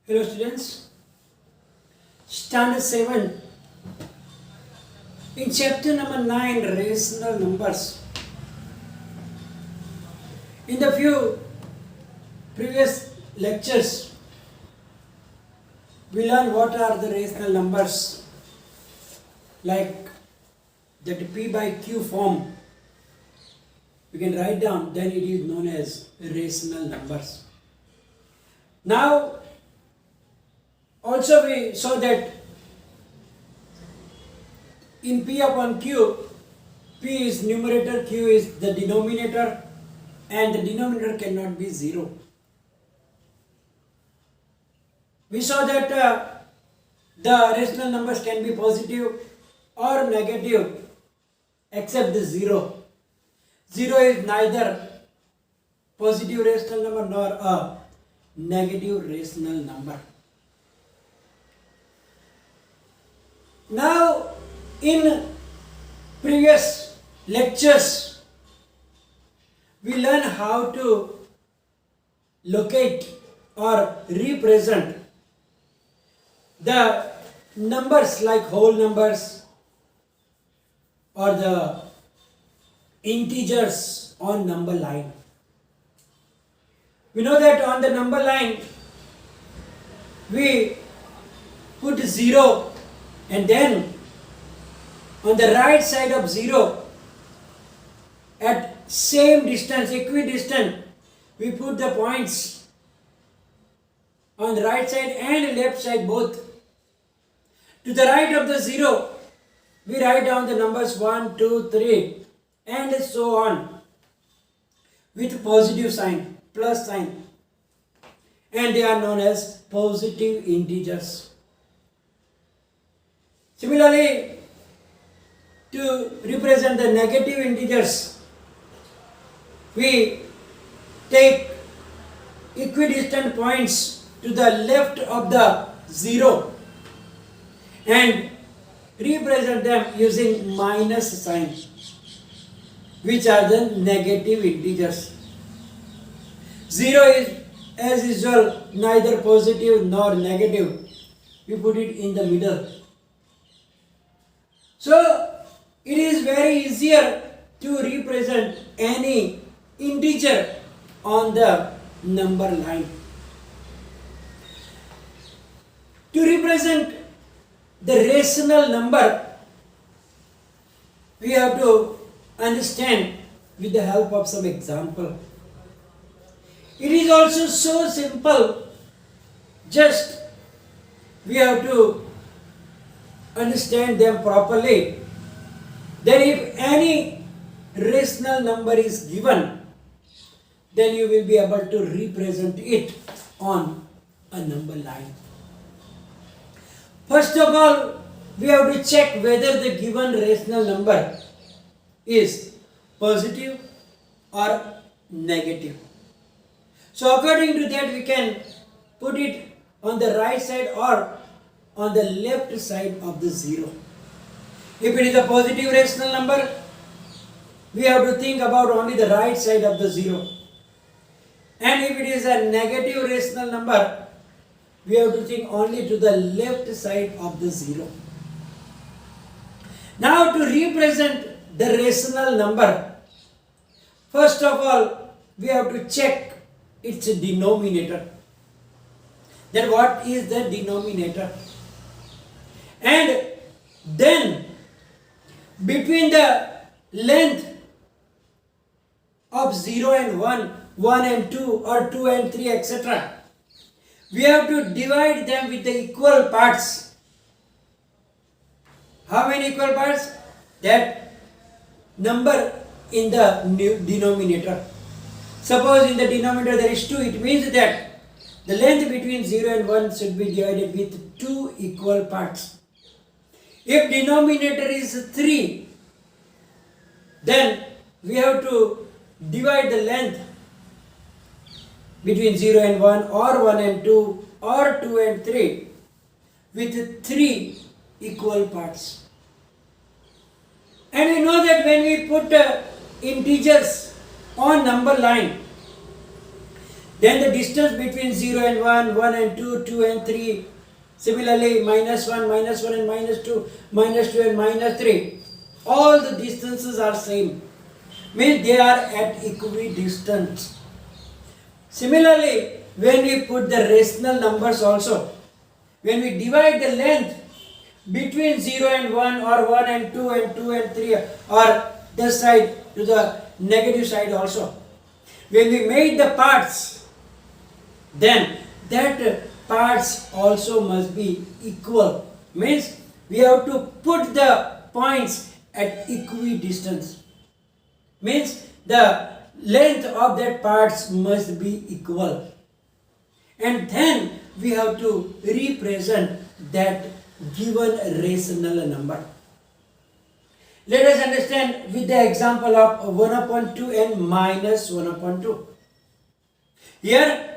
Hello students, standard 7 in chapter number 9 rational numbers. In the few previous lectures we learned what are the rational numbers, like that p by q form we can write down, then it is known as rational numbers. Now also we saw that in p upon q, p is numerator, q is the denominator, and the denominator cannot be 0. We saw that the rational numbers can be positive or negative except the 0. 0 is neither positive rational number nor a negative rational number. Now, in previous lectures, we learn how to locate or represent the numbers like whole numbers or the integers on number line. We know that on the number line, we put 0. And then on the right side of 0, at same distance, equidistant, we put the points on the right side and left side both. To the right of the 0, we write down the numbers 1, 2, 3 and so on with positive sign, plus sign, and they are known as positive integers. Similarly, to represent the negative integers, we take equidistant points to the left of the 0 and represent them using minus sign, which are the negative integers. 0 is, as usual, neither positive nor negative. We put it in the middle. So, it is very easier to represent any integer on the number line. To represent the rational number, we have to understand with the help of some example. It is also so simple, just we have to understand them properly. Then if any rational number is given, then you will be able to represent it on a number line. First of all, we have to check whether the given rational number is positive or negative. So according to that, we can put it on the right side or on the left side of the 0. If it is a positive rational number, we have to think about only the right side of the 0. And if it is a negative rational number, we have to think only to the left side of the 0. Now to represent the rational number, first of all, we have to check its denominator. Then what is the denominator? And then between the length of 0 and 1, 1 and 2 or 2 and 3 etc., we have to divide them with the equal parts. How many equal parts? That number in the denominator. Suppose in the denominator there is 2, it means that the length between 0 and 1 should be divided with 2 equal parts. If denominator is 3, then we have to divide the length between 0 and 1 or 1 and 2 or 2 and 3 with 3 equal parts. And we know that when we put integers on number line, Then the distance between 0 and 1, 1 and 2, 2 and 3. Similarly, -1, -1 and -2, -2 and -3. All the distances are same. Means they are at equidistant. Similarly, when we put the rational numbers also, when we divide the length between 0 and 1 or 1 and 2 and 2 and 3 or this side to the negative side also, when we made the parts, then that parts also must be equal. Means we have to put the points at equidistance. Means the length of that parts must be equal. And then we have to represent that given rational number. Let us understand with the example of 1 upon 2 and minus 1 upon 2. Here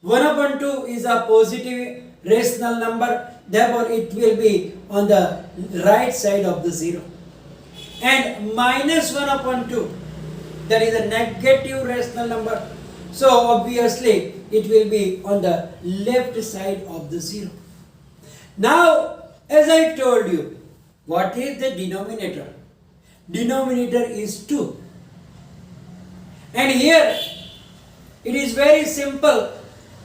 1 upon 2 is a positive rational number, therefore it will be on the right side of the 0. And minus 1 upon 2, that is a negative rational number. So obviously it will be on the left side of the 0. Now, as I told you, what is the denominator? Denominator is 2. And here it is very simple.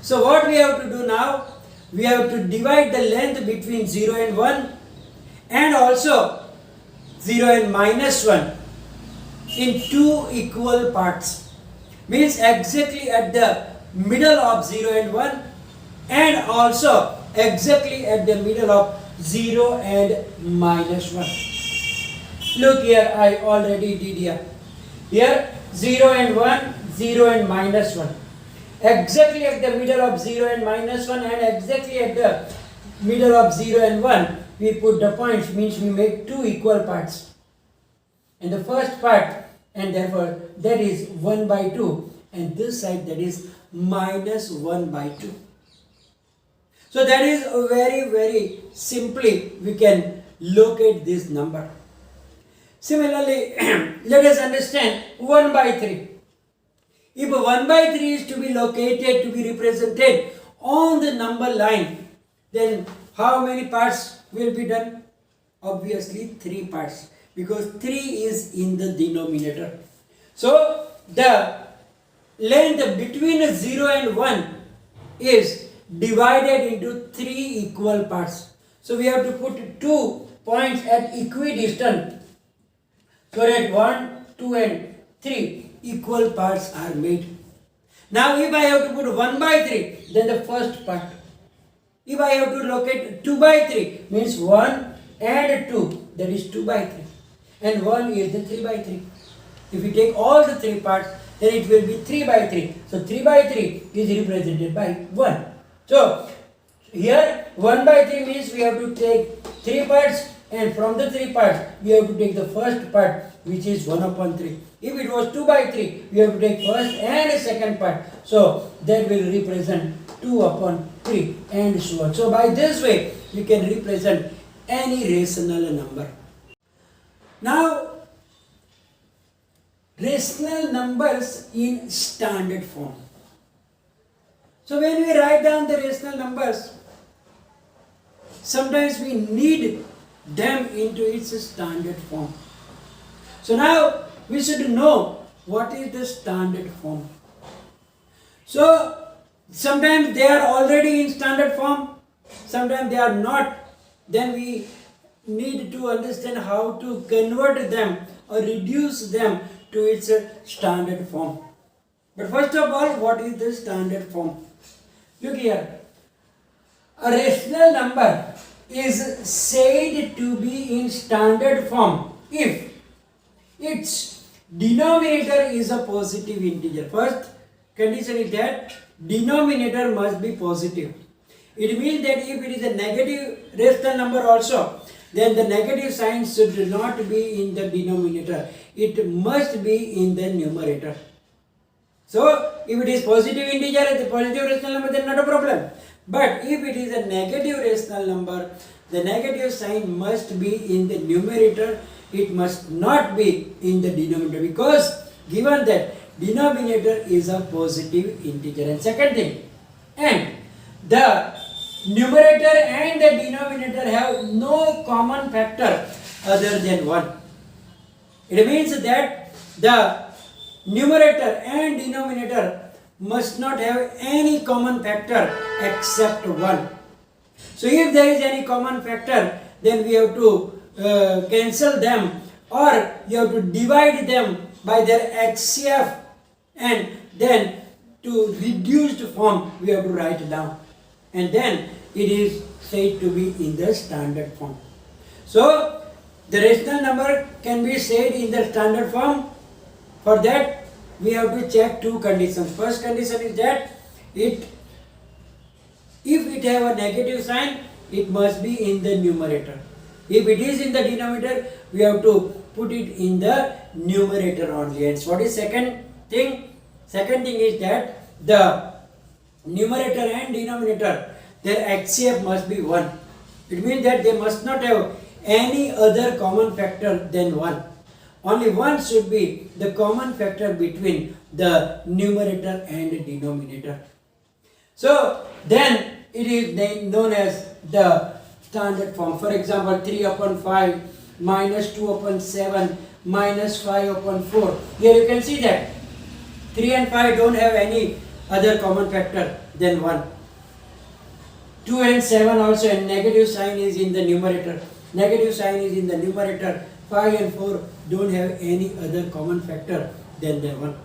So what we have to do now? We have to divide the length between 0 and 1 and also 0 and minus 1 in two equal parts. Means exactly at the middle of 0 and 1 and also exactly at the middle of 0 and minus 1. Look here, I already did here. Here 0 and 1, 0 and minus 1. Exactly at the middle of 0 and minus 1 and exactly at the middle of 0 and 1 we put the points, means we make two equal parts. And the first part, and therefore that is 1 by 2, and this side that is minus 1 by 2. So that is very simply we can locate this number. Similarly, let us understand 1 by 3. If 1 by 3 is to be located, to be represented on the number line, then how many parts will be done? Obviously 3 parts, because 3 is in the denominator. So the length between 0 and 1 is divided into 3 equal parts. So we have to put 2 points at equidistant, so that 1, 2 and 3 equal parts are made. Now if I have to put 1 by 3, then the first part. If I have to locate 2 by 3, means 1 and 2, that is 2 by 3. And 1 is the 3 by 3. If we take all the 3 parts, then it will be 3 by 3. So 3 by 3 is represented by 1. So here 1 by 3 means we have to take 3 parts, and from the 3 parts we have to take the first part, which is 1 upon 3. If it was 2 by 3, we have to take first and second part. So that will represent 2 upon 3 and so on. So by this way we can represent any rational number. Now, rational numbers in standard form. So when we write down the rational numbers, sometimes we need them into its standard form. So now we should know what is the standard form. So sometimes they are already in standard form, sometimes they are not. Then we need to understand how to convert them or reduce them to its standard form. But first of all, what is the standard form? Look here. A rational number is said to be in standard form if its denominator is a positive integer. First condition is that denominator must be positive. It means that if it is a negative rational number also, then the negative sign should not be in the denominator. It must be in the numerator. So if it is positive integer, the positive rational number, then not a problem. But if it is a negative rational number, the negative sign must be in the numerator. It must not be in the denominator, because given that denominator is a positive integer. And second thing, and the numerator and the denominator have no common factor other than 1. It means that the numerator and denominator must not have any common factor except 1. So if there is any common factor, then we have to cancel them, or you have to divide them by their HCF, and then to reduced form we have to write down, and then it is said to be in the standard form. So the rational number can be said in the standard form. For that we have to check two conditions. First condition is that if it have a negative sign, it must be in the numerator. If it is in the denominator, we have to put it in the numerator only. And what is second thing? Second thing is that the numerator and denominator, their HCF must be 1. It means that they must not have any other common factor than 1. Only 1 should be the common factor between the numerator and the denominator. So then it is known as the standard form. For example, 3 upon 5 minus 2 upon 7 minus 5 upon 4. Here you can see that 3 and 5 don't have any other common factor than 1. 2 and 7 also, and negative sign is in the numerator. Negative sign is in the numerator. 5 and 4 don't have any other common factor than the 1.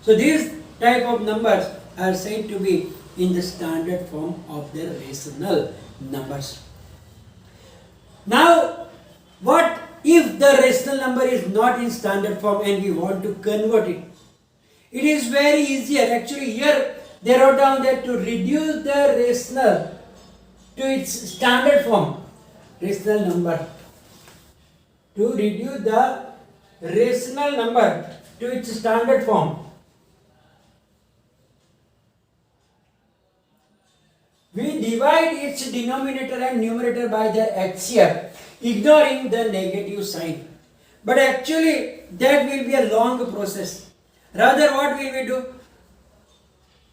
So these type of numbers are said to be in the standard form of the rational numbers. Now, what if the rational number is not in standard form and we want to convert it? It is very easier. Actually, here they wrote down that to reduce the rational to its standard form, rational number, to reduce the rational number to its standard form, we divide its denominator and numerator by their HCF, ignoring the negative sign. But actually, that will be a long process. Rather, what will we do?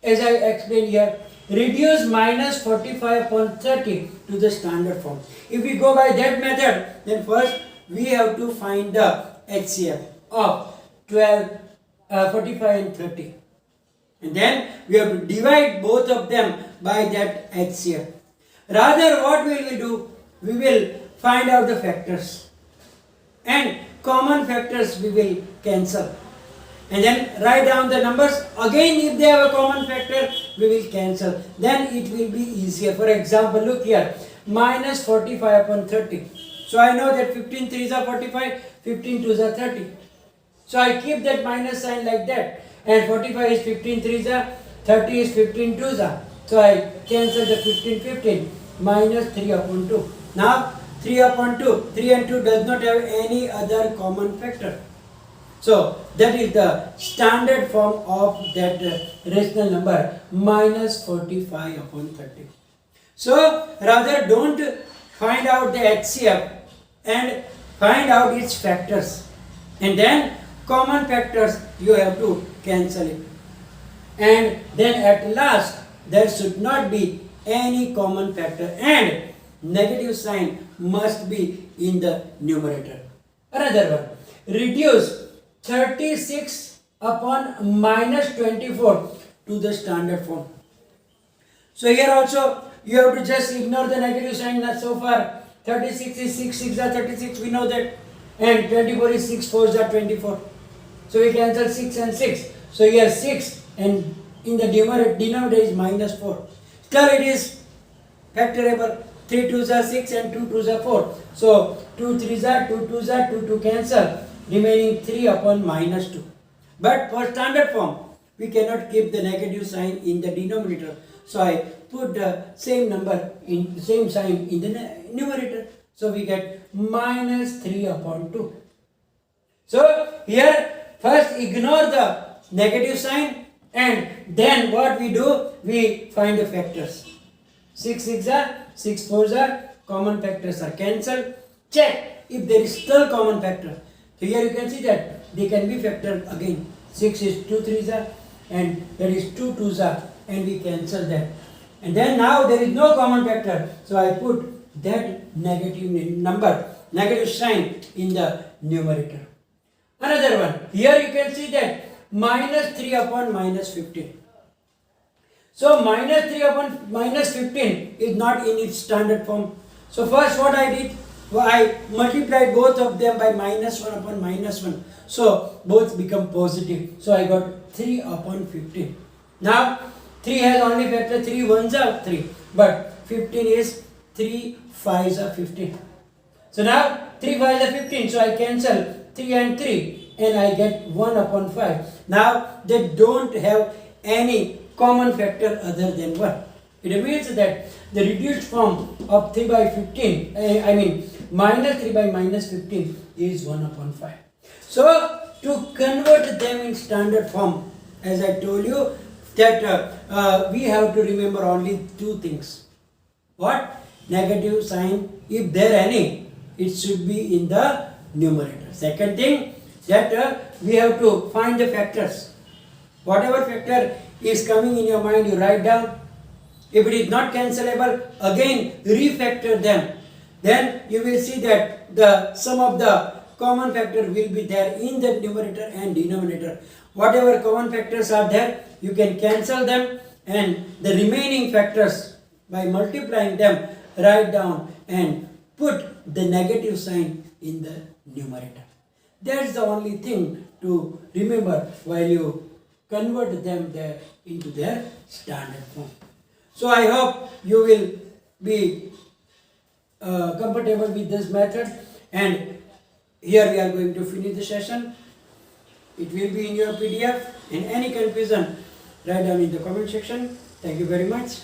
As I explained here, reduce minus 45 upon 30 to the standard form. If we go by that method, then first we have to find the HCF of 45 and 30. And then we have to divide both of them by that HCF. Rather, what will we do? We will find out the factors. And common factors we will cancel. And then write down the numbers. Again, if they have a common factor, we will cancel. Then it will be easier. For example, look here. Minus 45 upon 30. So I know that 15 3s are 45, 15 2s are 30. So I keep that minus sign like that. And 45 is 15 3s are, 30 is 15 2s are. So I cancel the 15 15 minus 3 upon 2. Now 3 upon 2, 3 and 2 does not have any other common factor. So that is the standard form of that rational number, minus 45 upon 30. So rather don't find out the HCF and find out its factors. And then common factors you have to cancel it. And then at last there should not be any common factor and negative sign must be in the numerator. Another one, reduce 36 upon minus 24 to the standard form. So here also you have to just ignore the negative sign. So far 36 is 6 6 are 36, we know that, and 24 is 6 4s are 24. So we cancel 6 and 6. So here 6 and in the denominator is minus 4. Still it is factorable. 3 2s are 6 and 2 2s are 4. So 2 3s are 2 2s are 2 2 cancel, remaining 3 upon minus 2. But for standard form, we cannot keep the negative sign in the denominator. So I put the same number in the same sign in the numerator. So we get minus 3 upon 2. So here first ignore the negative sign, and then what we do, we find the factors. 6 6 are, 6 4s are, common factors are cancelled. Check if there is still common factor. So here you can see that they can be factored again. 6 is 2 threes are, and that is 2 twos are, and we cancel that. And then now there is no common factor, so I put that negative sign in the numerator. Another one, here you can see that minus 3 upon minus 15. So minus 3 upon minus 15 is not in its standard form. So first what I did, I multiplied both of them by minus 1 upon minus 1. So both become positive. So I got 3 upon 15. Now 3 has only factor 3 ones are 3. But 15 is 3 5s are 15. So now 3 5s are 15. So I cancel 3 and 3 and I get 1 upon 5. Now they don't have any common factor other than 1. It means that the reduced form of 3 by 15, minus 3 by minus 15 is 1 upon 5. So to convert them in standard form, as I told you, that we have to remember only two things. What? Negative sign, if there any, it should be in the numerator. Second thing, that we have to find the factors. Whatever factor is coming in your mind, you write down. If it is not cancelable, again refactor them. Then you will see that the sum of the common factor will be there in the numerator and denominator. Whatever common factors are there, you can cancel them, and the remaining factors, by multiplying them, write down and put the negative sign in the numerator. That's the only thing to remember while you convert them into their standard form. So I hope you will be comfortable with this method, and here we are going to finish the session. It will be in your PDF, and any confusion, write down in the comment section. Thank you very much.